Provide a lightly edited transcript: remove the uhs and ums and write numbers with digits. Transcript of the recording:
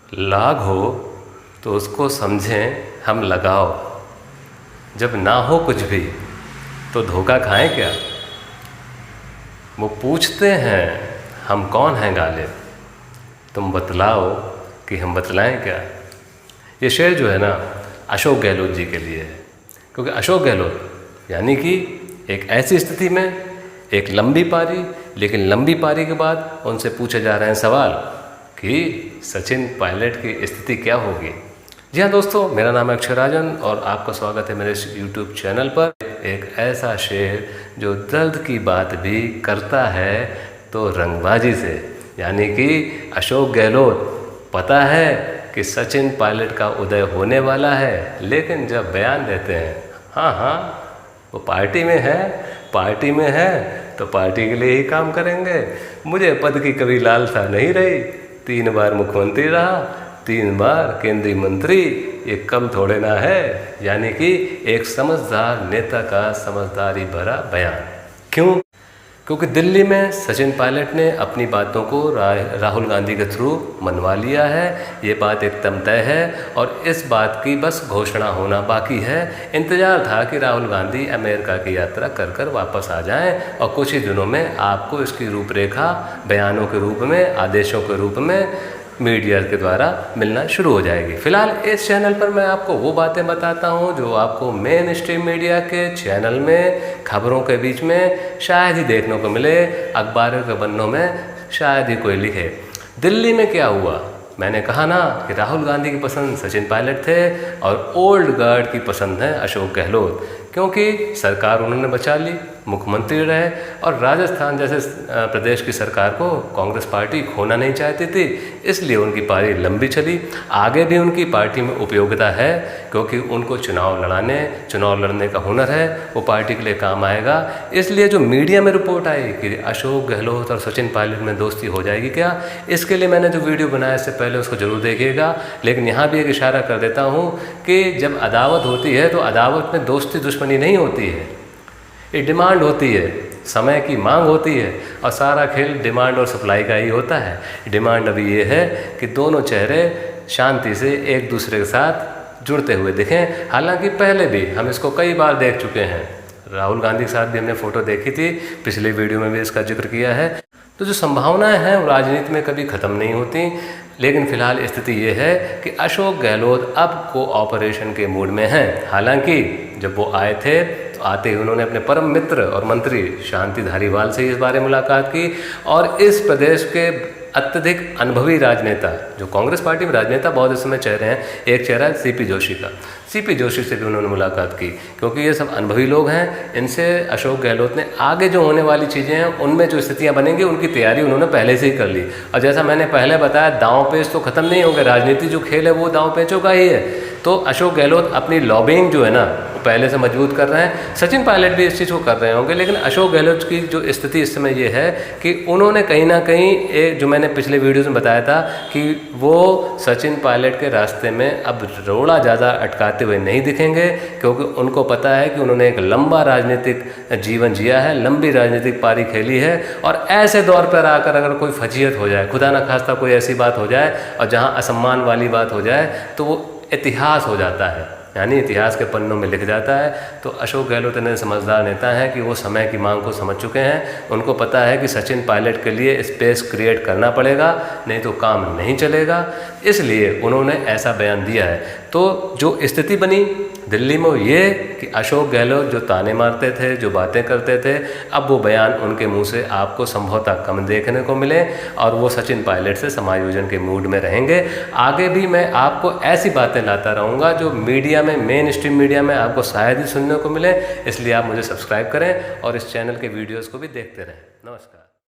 लाग हो तो उसको समझें हम लगाओ, जब ना हो कुछ भी तो धोखा खाएं क्या। वो पूछते हैं हम कौन हैं गालिब, तुम बतलाओ कि हम बतलाएं क्या। ये शेर जो है ना अशोक गहलोत जी के लिए है, क्योंकि अशोक गहलोत यानी कि एक ऐसी स्थिति में एक लंबी पारी, लेकिन लंबी पारी के बाद उनसे पूछे जा रहे हैं सवाल कि सचिन पायलट की स्थिति क्या होगी। जी हाँ दोस्तों, मेरा नाम है अक्षय राजन और आपका स्वागत है मेरे इस यूट्यूब चैनल पर। एक ऐसा शेर जो दर्द की बात भी करता है तो रंगबाजी से, यानी कि अशोक गहलोत पता है कि सचिन पायलट का उदय होने वाला है, लेकिन जब बयान देते हैं हाँ वो पार्टी में है तो पार्टी के लिए ही काम करेंगे। मुझे पद की कभी लालसा नहीं रही, 3 बार मुख्यमंत्री रहा, 3 बार केंद्रीय मंत्री, ये कम थोड़े ना है। यानी कि एक समझदार नेता का समझदारी भरा बयान। क्यों? क्योंकि दिल्ली में सचिन पायलट ने अपनी बातों को राहुल गांधी के थ्रू मनवा लिया है। ये बात एकदम तय है और इस बात की बस घोषणा होना बाकी है। इंतज़ार था कि राहुल गांधी अमेरिका की यात्रा कर कर वापस आ जाएं और कुछ ही दिनों में आपको इसकी रूपरेखा बयानों के रूप में, आदेशों के रूप में मीडिया के द्वारा मिलना शुरू हो जाएगी। फ़िलहाल इस चैनल पर मैं आपको वो बातें बताता हूँ जो आपको मेन स्ट्रीम मीडिया के चैनल में खबरों के बीच में शायद ही देखने को मिले, अखबारों के पन्नों में शायद ही कोई लिखे। दिल्ली में क्या हुआ? मैंने कहा ना कि राहुल गांधी की पसंद सचिन पायलट थे और ओल्ड गार्ड की पसंद है अशोक गहलोत, क्योंकि सरकार उन्होंने बचा ली, मुख्यमंत्री रहे और राजस्थान जैसे प्रदेश की सरकार को कांग्रेस पार्टी खोना नहीं चाहती थी, इसलिए उनकी पारी लंबी चली। आगे भी उनकी पार्टी में उपयोगिता है, क्योंकि उनको चुनाव लड़ने का हुनर है, वो पार्टी के लिए काम आएगा। इसलिए जो मीडिया में रिपोर्ट आई कि अशोक गहलोत और सचिन पायलट में दोस्ती हो जाएगी क्या, इसके लिए मैंने जो वीडियो बनाया इससे पहले उसको ज़रूर देखिएगा। लेकिन यहाँ भी एक इशारा कर देता हूँ कि जब अदावत होती है तो अदावत में दोस्ती दुश्मनी नहीं होती है, ये डिमांड होती है, समय की मांग होती है और सारा खेल डिमांड और सप्लाई का ही होता है। डिमांड अभी ये है कि दोनों चेहरे शांति से एक दूसरे के साथ जुड़ते हुए दिखें। हालांकि पहले भी हम इसको कई बार देख चुके हैं, राहुल गांधी के साथ भी हमने फ़ोटो देखी थी, पिछले वीडियो में भी इसका जिक्र किया है। तो जो संभावनाएं हैं वो राजनीति में कभी ख़त्म नहीं होती। लेकिन फ़िलहाल स्थिति ये है कि अशोक गहलोत अब कोऑपरेशन के मूड में हैं। हालांकि जब वो आए थे तो आते ही उन्होंने अपने परम मित्र और मंत्री शांति धारीवाल से इस बारे मुलाकात की और इस प्रदेश के अत्यधिक अनुभवी राजनेता, जो कांग्रेस पार्टी में राजनेता बहुत इस समय चेहरे हैं, एक चेहरा है सीपी जोशी का, सीपी जोशी से भी उन्होंने मुलाकात की, क्योंकि ये सब अनुभवी लोग हैं। इनसे अशोक गहलोत ने आगे जो होने वाली चीज़ें हैं उनमें जो स्थितियां बनेंगी उनकी तैयारी उन्होंने पहले से ही कर ली। और जैसा मैंने पहले बताया, दांव पेच तो ख़त्म नहीं होंगे, राजनीति जो खेल है वो दांव पेचों का ही है। तो अशोक गहलोत अपनी लॉबिंग जो है ना वो पहले से मजबूत कर रहे हैं। सचिन पायलट भी इस चीज़ को कर रहे होंगे, लेकिन अशोक गहलोत की जो स्थिति इस समय ये है कि उन्होंने कहीं ना कहीं एक, जो मैंने पिछले वीडियोज़ में बताया था कि वो सचिन पायलट के रास्ते में अब रोड़ा ज़्यादा अटकाते हुए नहीं दिखेंगे, क्योंकि उनको पता है कि उन्होंने एक लंबा राजनीतिक जीवन जिया है, लंबी राजनीतिक पारी खेली है और ऐसे दौर पर आकर अगर कोई फजीहत हो जाए, खुदा न खास्ता कोई ऐसी बात हो जाए और जहाँ असम्मान वाली बात हो जाए तो वो इतिहास हो जाता है, यानी इतिहास के पन्नों में लिख जाता है। तो अशोक गहलोत इतने समझदार नेता हैं कि वो समय की मांग को समझ चुके हैं। उनको पता है कि सचिन पायलट के लिए स्पेस क्रिएट करना पड़ेगा, नहीं तो काम नहीं चलेगा, इसलिए उन्होंने ऐसा बयान दिया है। तो जो स्थिति बनी दिल्ली में ये कि अशोक गहलोत जो ताने मारते थे, जो बातें करते थे, अब वो बयान उनके मुंह से आपको संभवतः कम देखने को मिले और वो सचिन पायलट से समायोजन के मूड में रहेंगे। आगे भी मैं आपको ऐसी बातें लाता रहूँगा जो मीडिया में, मेन स्ट्रीम मीडिया में आपको शायद ही सुनने को मिले। इसलिए आप मुझे सब्सक्राइब करें और इस चैनल के वीडियोज़ को भी देखते रहें। नमस्कार।